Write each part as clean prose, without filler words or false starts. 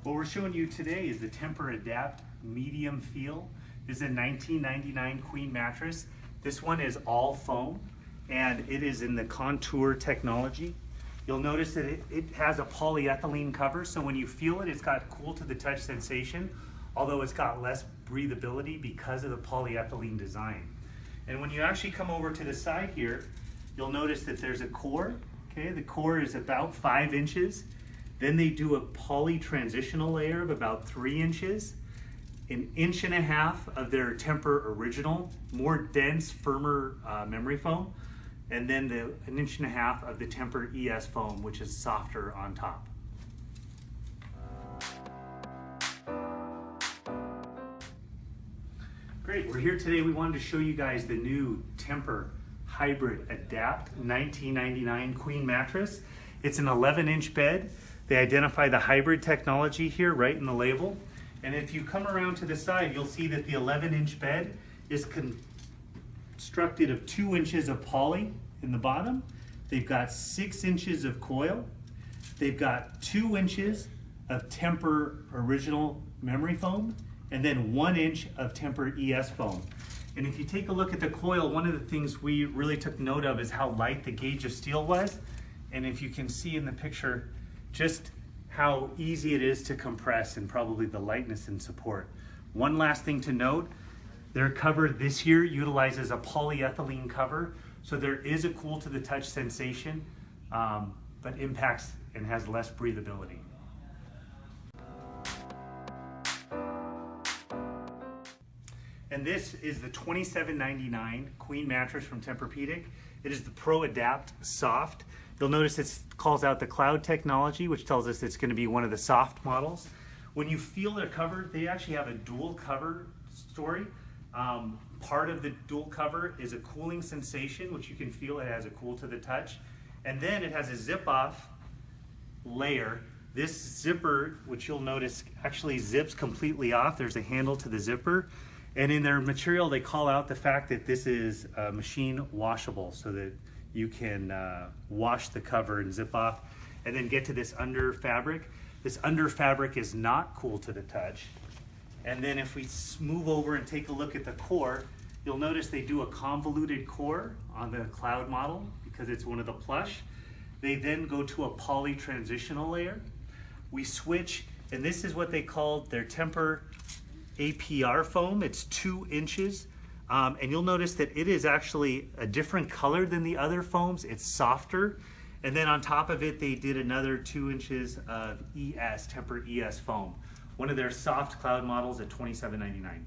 What we're showing you today is the Tempur-Adapt Medium Feel. This is a 1999 queen mattress. This one is all foam and it is in the Contour technology. You'll notice that it has a polyethylene cover, so when you feel it, it's got cool to the touch sensation, although it's got less breathability because of the polyethylene design. And when you actually come over to the side here, you'll notice that there's a core. Okay, the core is about 5 inches. Then they do a poly transitional layer of about 3 inches, 1.5 inches of their Tempur original, more dense, firmer memory foam, and then 1.5 inches of the Tempur ES foam, which is softer on top. Great, we're here today. We wanted to show you guys the new Tempur Hybrid Adapt 1999 queen mattress. It's an 11-inch bed. They identify the hybrid technology here right in the label. And if you come around to the side, you'll see that the 11-inch bed is constructed of 2 inches of poly in the bottom. They've got 6 inches of coil. They've got 2 inches of Tempur original memory foam, and then 1 inch of Tempur ES foam. And if you take a look at the coil, one of the things we really took note of is how light the gauge of steel was. And if you can see in the picture, just how easy it is to compress and probably the lightness and support. One last thing to note, their cover this year utilizes a polyethylene cover, so there is a cool to the touch sensation, but impacts and has less breathability. And this is the $27.99 queen mattress from Tempur-Pedic. It is the Pro Adapt Soft. You'll notice it calls out the cloud technology, which tells us it's going to be one of the soft models. When you feel their cover, they actually have a dual cover story. Part of the dual cover is a cooling sensation, which you can feel it has a cool to the touch. And then it has a zip off layer. This zipper, which you'll notice actually zips completely off. There's a handle to the zipper. And in their material, they call out the fact that this is machine washable, so that you can wash the cover and zip off and then get to this under fabric. This under fabric is not cool to the touch. And then if we move over and take a look at the core, you'll notice they do a convoluted core on the cloud model because it's one of the plush. They then go to a poly transitional layer. We switch, and this is what they called their Tempur APR foam. It's 2 inches. And you'll notice that it is actually a different color than the other foams. It's softer. And then on top of it, they did another 2 inches of ES, Tempur ES foam. One of their soft cloud models at $27.99.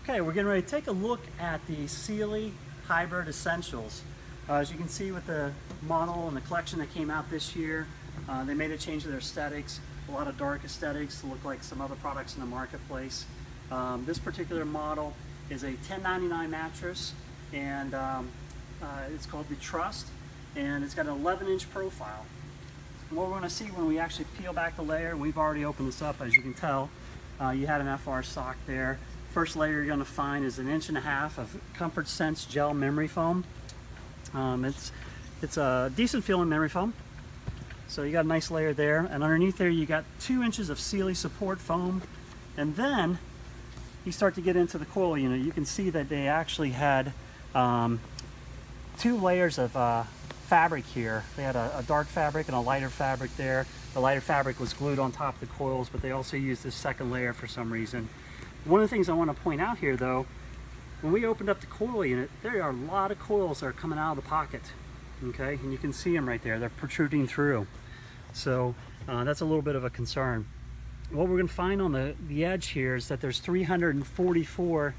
Okay, we're getting ready to take a look at the Sealy Hybrid Essentials. As you can see with the model and the collection that came out this year, they made a change to their aesthetics. A lot of dark aesthetics to look like some other products in the marketplace. This particular model is a $10.99 mattress, and it's called the Trust, and it's got an 11-inch profile. What we're going to see when we actually peel back the layer, we've already opened this up, as you can tell. You had an FR sock there. First layer you're going to find is 1.5 inches of Comfort Sense gel memory foam. It's a decent feeling memory foam. So you got a nice layer there, and underneath there you got 2 inches of Sealy support foam, and then you start to get into the coil unit. You can see that they actually had 2 layers of fabric here. They had a dark fabric and a lighter fabric there. The lighter fabric was glued on top of the coils, but they also used this second layer for some reason. One of the things I want to point out here though, when we opened up the coil unit, there are a lot of coils that are coming out of the pocket. Okay, and you can see them right there. They're protruding through. So that's a little bit of a concern. What we're going to find on the edge here is that there's 344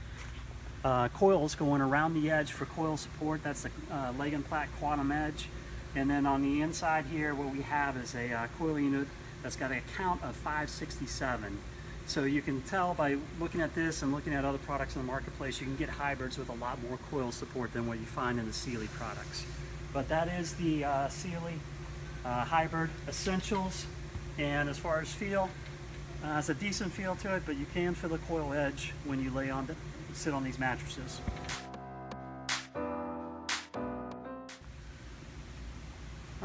coils going around the edge for coil support. That's the leg and plat quantum edge. And then on the inside here, what we have is a coil unit that's got a count of 567. So you can tell by looking at this and looking at other products in the marketplace, you can get hybrids with a lot more coil support than what you find in the Sealy products. But that is the Sealy Hybrid Essentials. And as far as feel, it's a decent feel to it, but you can feel the coil edge when you sit on these mattresses.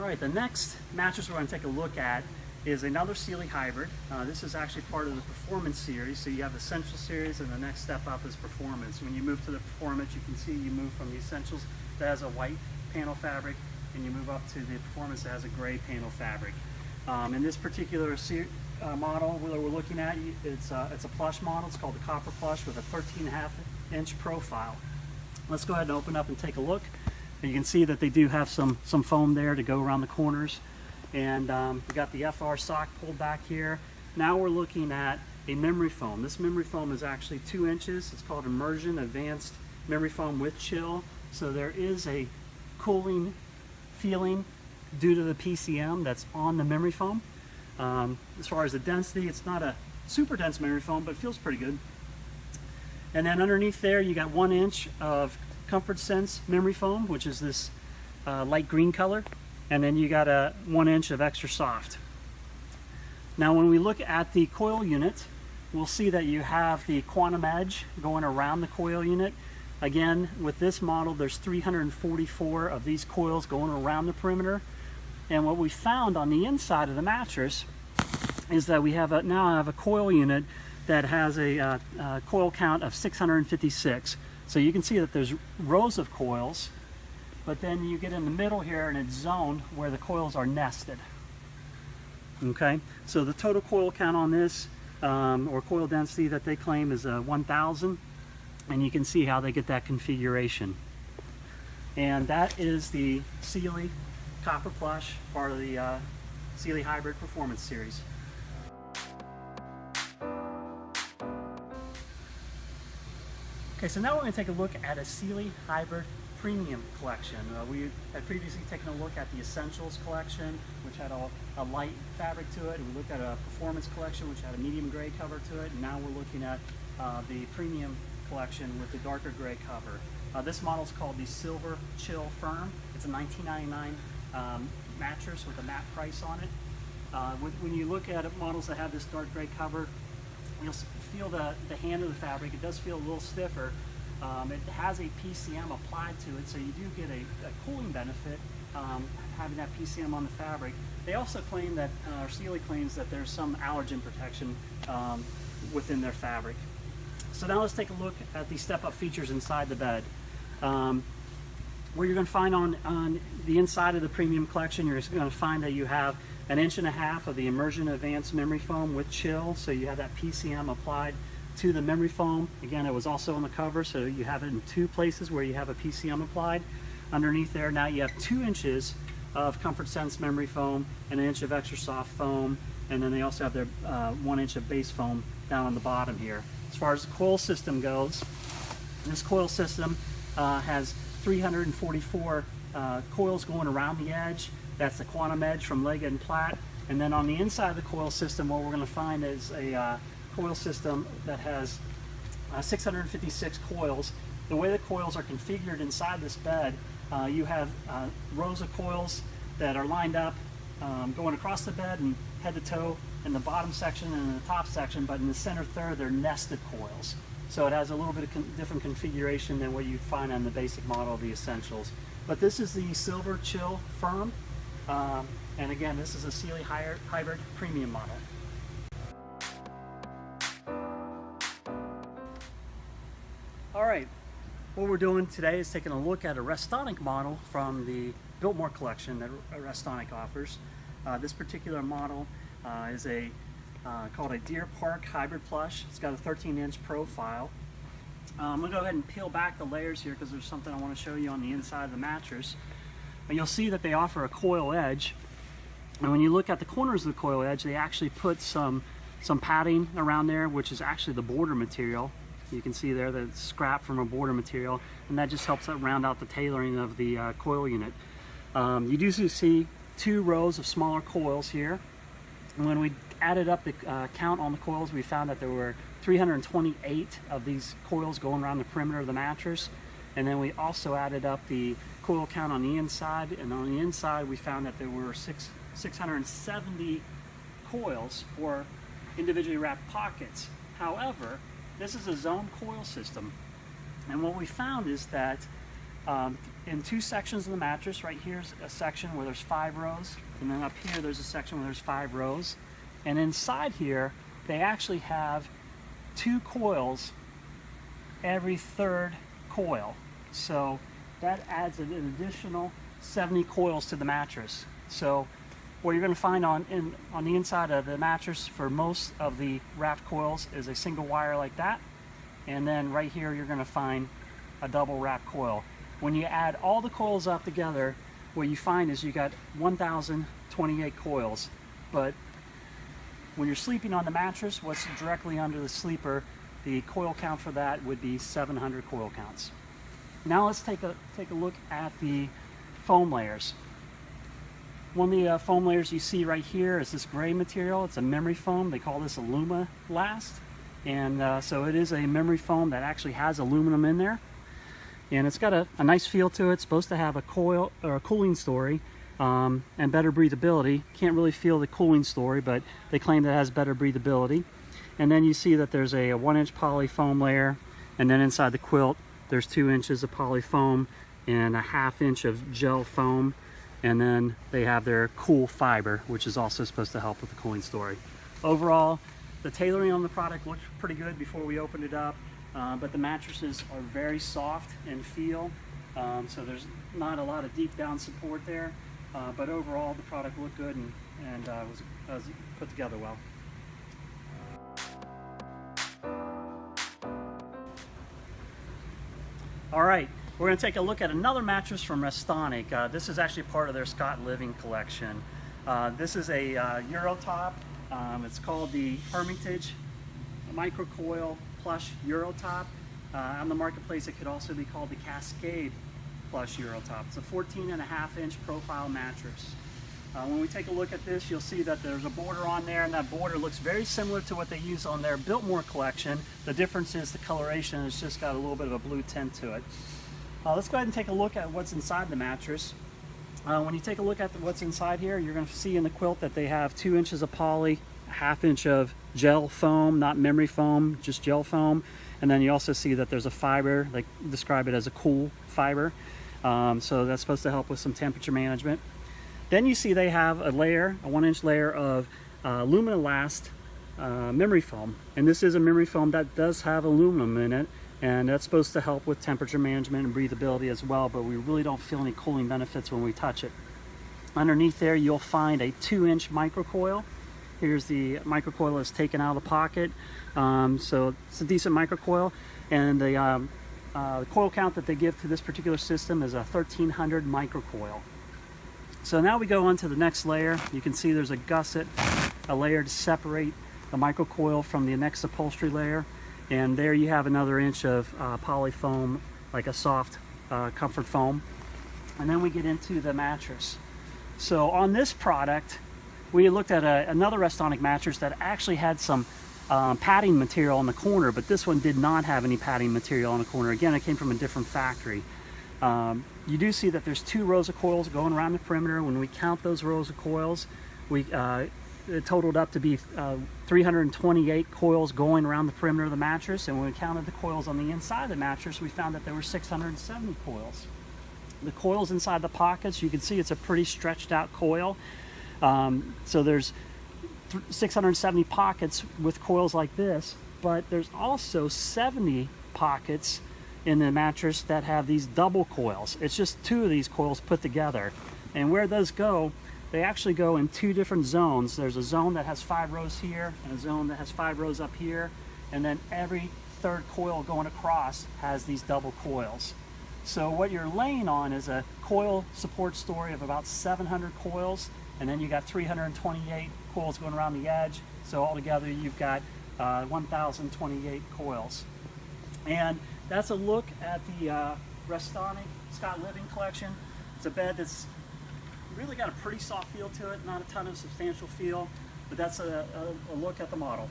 right, the next mattress we're going to take a look at is another Sealy hybrid. This is actually part of the Performance series. So you have Essential series, and the next step up is Performance. When you move to the Performance, you can see you move from the Essentials that has a white panel fabric, and you move up to the Performance that has a gray panel fabric. In this particular model that we're looking at, it's a plush model. It's called the Copper Plush with a 13.5-inch profile. Let's go ahead and open up and take a look. You can see that they do have some foam there to go around the corners. And we got the FR sock pulled back here. Now we're looking at a memory foam. This memory foam is actually 2 inches. It's called Immersion Advanced Memory Foam with Chill. So there is a cooling feeling due to the PCM that's on the memory foam. As far as the density, it's not a super dense memory foam, but it feels pretty good. And then underneath there, you got 1 inch of Comfort Sense memory foam, which is this light green color. And then you got a 1 inch of Extra Soft. Now when we look at the coil unit, we'll see that you have the Quantum Edge going around the coil unit. Again, with this model, there's 344 of these coils going around the perimeter. And what we found on the inside of the mattress is that we have now have a coil unit that has a coil count of 656. So you can see that there's rows of coils, but then you get in the middle here and it's zoned where the coils are nested. Okay, so the total coil count on this, or coil density that they claim, is 1,000, and you can see how they get that configuration. And that is the Sealy Copper Plush, part of the Sealy Hybrid Performance series. Okay, so now we're going to take a look at a Sealy Hybrid Premium collection. We had previously taken a look at the Essentials collection, which had a light fabric to it. And we looked at a Performance collection, which had a medium gray cover to it. And now we're looking at the Premium collection with the darker gray cover. This model is called the Silver Chill Firm. It's a $19.99 mattress with a MAP price on it. When you look at models that have this dark gray cover, you'll feel the hand of the fabric. It does feel a little stiffer. It has a PCM applied to it, so you do get a cooling benefit having that PCM on the fabric. They also claim that, or Sealy claims that there's some allergen protection within their fabric. So now let's take a look at the step-up features inside the bed. Where you're going to find on the inside of the Premium collection, you're going to find that you have 1.5 inches of the Immersion Advanced Memory Foam with Chill, so you have that PCM applied to the memory foam. Again, it was also on the cover, so you have it in 2 places where you have a PCM applied. Underneath there, now you have 2 inches of Comfort Sense memory foam and 1 inch of Extra Soft foam, and then they also have their 1 inch of base foam down on the bottom here. As far as the coil system goes, this coil system has 344 coils going around the edge. That's the Quantum Edge from Leggett and Platt. And then on the inside of the coil system, what we're going to find is a coil system that has 656 coils. The way the coils are configured inside this bed, you have rows of coils that are lined up going across the bed and head to toe in the bottom section and in the top section, but in the center third they're nested coils. So it has a little bit of different configuration than what you'd find on the basic model of the Essentials. But this is the Silver Chill Firm, and again, this is a Sealy Hybrid Premium model. All right, what we're doing today is taking a look at a Restonic model from the Biltmore collection that Restonic offers. This particular model is called a Deer Park Hybrid Plush. It's got a 13-inch profile. I'm going to go ahead and peel back the layers here because there's something I want to show you on the inside of the mattress. And you'll see that they offer a coil edge. And when you look at the corners of the coil edge, they actually put some padding around there, which is actually the border material. You can see there that it's scrap from a border material, and that just helps round out the tailoring of the coil unit. You do see 2 rows of smaller coils here. And when we added up the count on the coils, we found that there were 328 of these coils going around the perimeter of the mattress. And then we also added up the coil count on the inside, and on the inside we found that there were 670 coils for individually wrapped pockets. However, this is a zone coil system, and what we found is that in two sections of the mattress. Right here's a section where there's 5 rows, and then up here there's a section where there's 5 rows. And inside here, they actually have 2 coils every 3rd coil. So that adds an additional 70 coils to the mattress. So what you're going to find on the inside of the mattress for most of the wrapped coils is a single wire like that. And then right here you're going to find a double wrap coil. When you add all the coils up together, what you find is you got 1,028 coils. But when you're sleeping on the mattress, what's directly under the sleeper, the coil count for that would be 700 coil counts. Now let's take a look at the foam layers. One of the foam layers you see right here is this gray material. It's a memory foam. They call this Last. And so it is a memory foam that actually has aluminum in there. And it's got a nice feel to it. It's supposed to have a coil or a cooling story and better breathability. Can't really feel the cooling story, but they claim that it has better breathability. And then you see that there's a 1-inch poly foam layer, and then inside the quilt there's 2 inches of poly foam and a 1/2 inch of gel foam. And then they have their cool fiber, which is also supposed to help with the cooling story. Overall, the tailoring on the product looked pretty good before we opened it up, but the mattresses are very soft in feel, so there's not a lot of deep down support there, but overall the product looked good and was put together well. All right, we're going to take a look at another mattress from Restonic. This is actually part of their Scott Living collection. This is a Eurotop. It's called the Hermitage Microcoil Plush Eurotop. On the marketplace, it could also be called the Cascade Plush Eurotop. It's a 14.5-inch profile mattress. When we take a look at this, you'll see that there's a border on there, and that border looks very similar to what they use on their Biltmore collection. The difference is the coloration has just got a little bit of a blue tint to it. Let's go ahead and take a look at what's inside the mattress. When you take a look at what's inside here, you're going to see in the quilt that they have 2 inches of poly, 1/2 inch of gel foam, not memory foam, just gel foam. And then you also see that there's a fiber, they describe it as a cool fiber. So that's supposed to help with some temperature management. Then you see they have a layer, a 1-inch layer of Last memory foam. And this is a memory foam that does have aluminum in it. And that's supposed to help with temperature management and breathability as well, but we really don't feel any cooling benefits when we touch it. Underneath there, you'll find a 2-inch microcoil. Here's the microcoil that's taken out of the pocket. So it's a decent microcoil. And the coil count that they give to this particular system is a 1,300 microcoil. So now we go on to the next layer. You can see there's a gusset, a layer to separate the microcoil from the next upholstery layer. And there you have another inch of poly foam, like a soft comfort foam. And then we get into the mattress. So on this product, we looked at another Restonic mattress that actually had some padding material on the corner, but this one did not have any padding material on the corner. Again, it came from a different factory. You do see that there's 2 rows of coils going around the perimeter. When we count those rows of coils, it totaled up to be 328 coils going around the perimeter of the mattress, and when we counted the coils on the inside of the mattress, we found that there were 670 coils. The coils inside the pockets, you can see it's a pretty stretched out coil. So there's 670 pockets with coils like this, but there's also 70 pockets in the mattress that have these double coils. It's just 2 of these coils put together. And where those go, they actually go in 2 different zones. There's a zone that has 5 rows here and a zone that has 5 rows up here. And then every 3rd coil going across has these double coils. So what you're laying on is a coil support story of about 700 coils. And then you got 328 coils going around the edge. So altogether you've got 1,028 coils. And that's a look at the Restonic Scott Living collection. It's a bed that's really got a pretty soft feel to it, not a ton of substantial feel, but that's a look at the model.